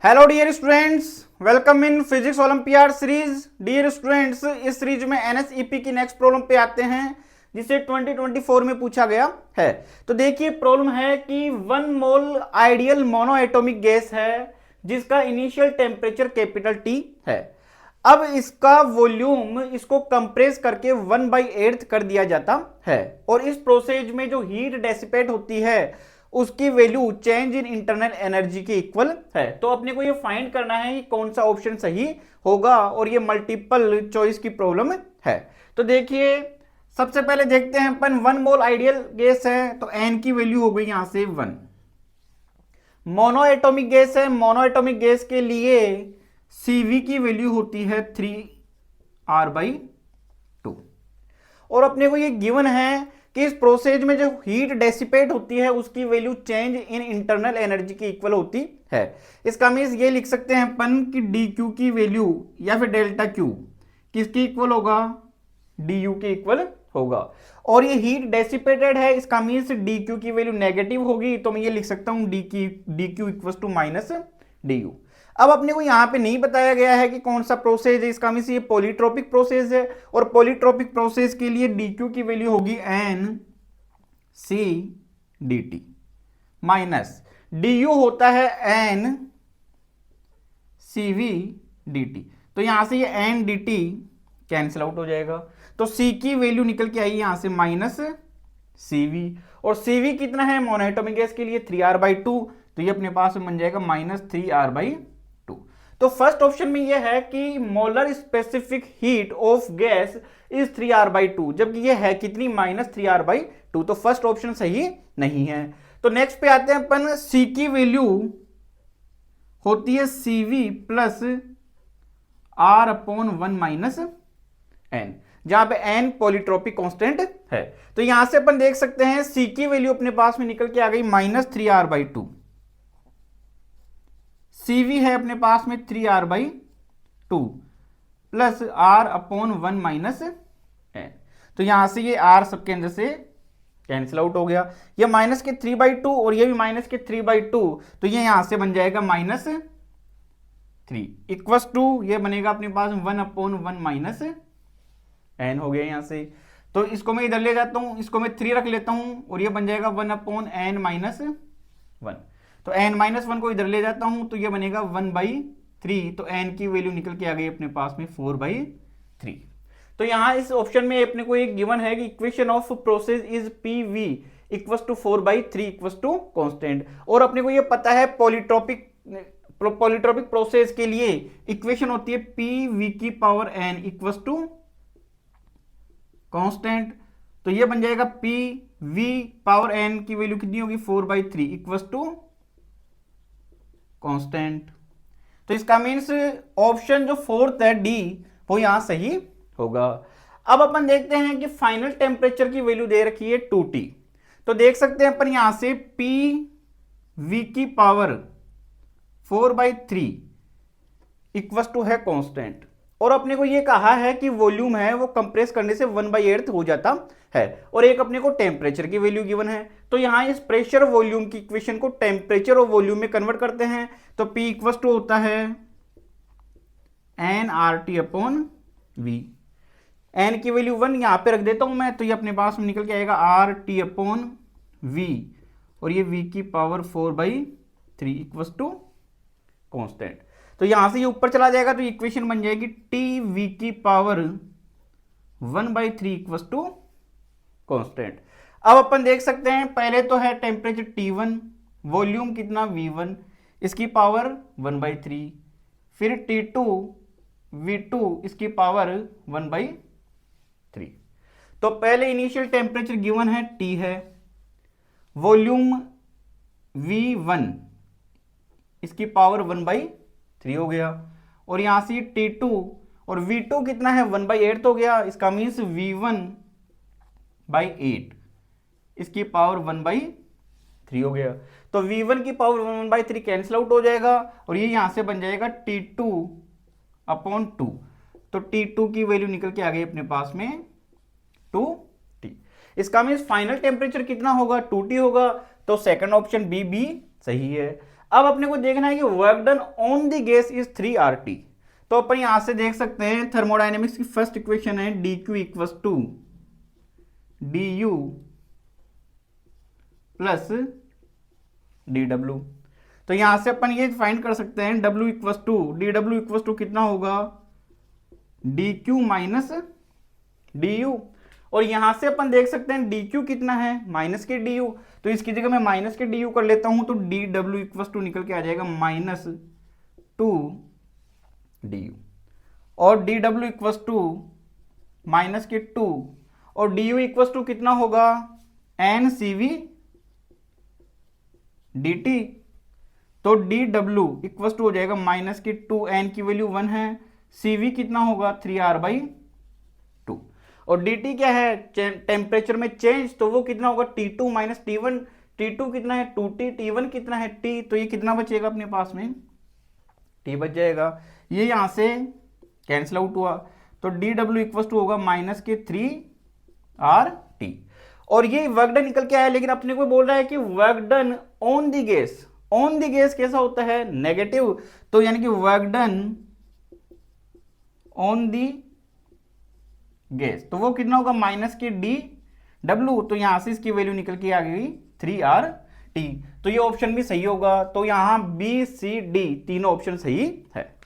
Hello dear students, welcome in physics olympiad series. Dear students, इस series में NSEP की next problem पे आते हैं जिसे 2024 में पूछा गया है। तो देखिए प्रॉब्लम है कि 1 मोल आइडियल मोनो एटॉमिक गैस है जिसका इनिशियल टेम्परेचर कैपिटल टी है। अब इसका वॉल्यूम इसको कंप्रेस करके 1/8 कर दिया जाता है और इस प्रोसेस में जो हीट डेसिपेट होती है उसकी value change in internal energy के इक्वल है। तो अपने को ये फाइंड करना है कि कौन सा ऑप्शन सही होगा और ये मल्टीपल चॉइस की प्रॉब्लम है। तो देखिए सबसे पहले देखते हैं अपन 1 मोल आइडियल गैस है तो एन की वैल्यू हो गई यहां से 1। मोनो एटॉमिक गैस है, मोनो एटॉमिक गैस के लिए Cv की वैल्यू होती है 3r/2 और अपने को ये गिवन है कि इस प्रोसेस में जो हीट डेसिपेट होती है उसकी value change in internal energy की इक्वल होती है। इसका मीन्स ये लिख सकते हैं अपन कि dq की वैल्यू या फिर डेल्टा क्यू किसकी इक्वल होगा, du के इक्वल होगा। और ये हीट डेसिपेटेड है, इसका मीन्स dq की वैल्यू नेगेटिव होगी, तो मैं ये लिख सकता हूं dq equal to minus du। अब अपने को यहां पे नहीं बताया गया है कि कौन सा प्रोसेस है, इसका मीन्स ये पॉलीट्रोपिक प्रोसेस है और पॉलीट्रोपिक प्रोसेस के लिए dq की वैल्यू होगी n/c dt माइनस du होता है n/cv dt। तो यहां से ये n dt कैंसिल आउट हो जाएगा, तो c की वैल्यू निकल के आई यहां से -cv और cv कितना है मोनो एटॉमिक गैस के लिए 3r/2, तो ये अपने पास में बन जाएगा -3r/2। तो फर्स्ट ऑप्शन में ये है कि molar specific heat of gas is 3r/2, जबकि ये है कितनी -3r/2, तो फर्स्ट ऑप्शन सही नहीं है। तो नेक्स्ट पे आते हैं अपन, c की वैल्यू होती है cv प्लस r/1 - n, जहां पे n पॉलीट्रोपिक कांस्टेंट है। तो यहां से अपन देख सकते हैं c की वैल्यू अपने पास में निकल के आ गई -3r/2, Cv है अपने पास में 3r/2 प्लस r/1 - n। तो यहां से ये r सबके अंदर से कैंसिल आउट हो गया, ये माइनस के 3/2 और ये भी माइनस के 3/2, तो ये यहां से बन जाएगा -3 इक्वस टू ये बनेगा अपने पास 1/1 - n हो गया यहां से। तो इसको मैं इधर ले जाता हूं, इसको मैं 3 रख लेता हूं और ये बन जाएगा 1/n - 1। तो n-1 को इधर ले जाता हूं तो ये बनेगा 1/3, तो n की वैल्यू निकल के आ गई अपने पास में 4/3। तो यहां इस ऑप्शन में अपने को एक गिवन है कि equation of process is PV equals to 4/3 equals to constant, और अपने को ये पता है पॉलीट्रोपिक प्रोसेस के लिए इक्वेशन होती है PV की power n equals to constant. तो ये बन जाएगा PV पावर n की वैल्यू कितनी होगी 4/3 इक्वल्स टू कांस्टेंट। तो इसका मीन्स ऑप्शन जो फोर्थ है डी वो यहां सही होगा। अब अपन देखते हैं कि फाइनल टेम्परेचर की वैल्यू दे रखी है 2T, तो देख सकते हैं अपन यहां से PV की पावर 4/3 इक्वल्स टू है कांस्टेंट, और अपने को ये कहा है कि वॉल्यूम है वो कंप्रेस करने से 1/8 हो जाता है, और एक अपने को टेम्परेचर की वैल्यू गिवन है। तो यहां इस प्रेशर वॉल्यूम की इक्वेशन को टेम्परेचर और वॉल्यूम में कन्वर्ट करते हैं, तो P इक्वल्स टू होता है nRT/V। n की वैल्यू 1 यहां पे रख देता हूं मैं, तो ये अपने पास में निकल के आएगा RT/V और ये V की पावर 4/3 इक्वल्स टू कांस्टेंट। तो यहां से ये ऊपर चला जाएगा तो इक्वेशन बन जाएगी TV की पावर 1/3 इक्वल्स टू कांस्टेंट। अब अपन देख सकते हैं पहले तो है टेम्परेचर T1, वॉल्यूम कितना V1, इसकी पावर 1/3, फिर T2 V2 इसकी पावर 1/3। तो पहले इनिशियल टेम्परेचर गिवन है T है, वॉल्यूम V1 इसकी पावर 1/3 हो गया, और यहां से T2 और V2 कितना है 1/8 हो गया, इसका मीन्स V1/8 इसकी पावर 1/3 हो गया। तो V1 की पावर 1/3 कैंसिल आउट हो जाएगा और ये यहां से बन जाएगा T2/2, तो T2 की वैल्यू निकल के आ गई अपने पास में 2T। इसका मीन्स फाइनल टेम्परेचर कितना होगा 2T होगा, तो सेकंड ऑप्शन बी भी सही है। अब अपने को देखना है कि work done on the gas is 3RT। तो अपन यहां से देख सकते हैं थर्मोडायनेमिक्स की फर्स्ट इक्वेशन है dq equals to du plus dw। तो यहां से अपन ये फाइंड कर सकते हैं w equals to dw equals to कितना होगा dq माइनस du। और यहां से अपन देख सकते हैं dq कितना है माइनस के du, तो इसकी जगह मैं माइनस के du कर लेता हूं तो dw इक्वल्स टू निकल के आ जाएगा माइनस 2 du और dw इक्वल्स टू माइनस के 2 और du इक्वल्स टू कितना होगा NCV dt। तो dw इक्वल्स टू हो जाएगा माइनस के 2, n की वैल्यू 1 है, cv कितना होगा 3R/2 और dt क्या है टेम्परेचर में चेंज, तो वो कितना होगा T2 माइनस T1। T2 कितना है 2T, T1 कितना है T, तो ये कितना बचेगा अपने पास में T बच जाएगा। ये यहां से कैंसिल आउट हुआ तो dw इक्वल्स टू होगा माइनस के 3RT और ये वर्क डन निकल के आया। लेकिन अपने को बोल रहा है कि work done on the gas, on the gas कैसा होता है नेगेटिव, तो यानी कि work done on the gas तो वो कितना होगा माइनस के dw। तो यहां से इसकी वैल्यू निकल के आ गई 3RT। तो ये ऑप्शन भी सही होगा। तो यहां B C D तीनों ऑप्शन सही है।